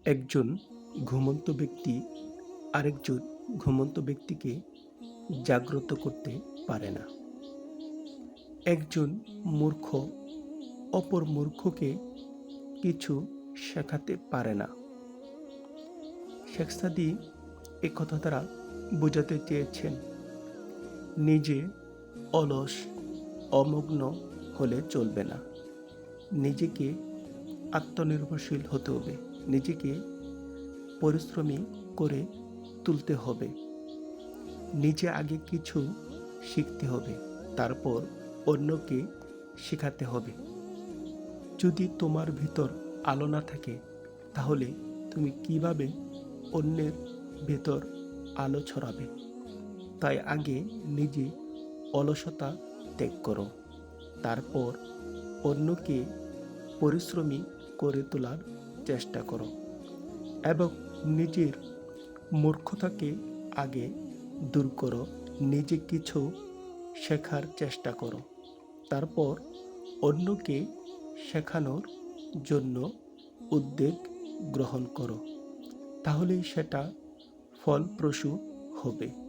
একজন ঘুমন্ত ব্যক্তি আরেকজন ঘুমন্ত ব্যক্তিকে জাগ্রত করতে পারে না। একজন মূর্খ অপর মূর্খকে কিছু শেখাতে পারে না। শেখ সাদী এ কথা দ্বারা বোঝাতে চেয়েছেন, নিজে অলস অমগ্ন হলে চলবে না। নিজেকে আত্মনির্ভরশীল হতে হবে, নিজেকে পরিশ্রমী করে তুলতে হবে। নিজে আগে কিছু শিখতে হবে, তারপর অন্যকে শেখাতে হবে। যদি তোমার ভিতর আলো না থাকে, তাহলে তুমি কিভাবে অন্যের ভেতর আলো ছড়াবে? তাই আগে নিজে অলসতা ত্যাগ করো, তারপর অন্যকে পরিশ্রমী করে তোলার চেষ্টা করো এবং নিজের মূর্খতাকে আগে দূর করো। নিজে কিছু শেখার চেষ্টা করো, তারপর অন্যকে শেখানোর জন্য উদ্যোগ গ্রহণ করো। তাহলেই সেটা ফলপ্রসূ হবে।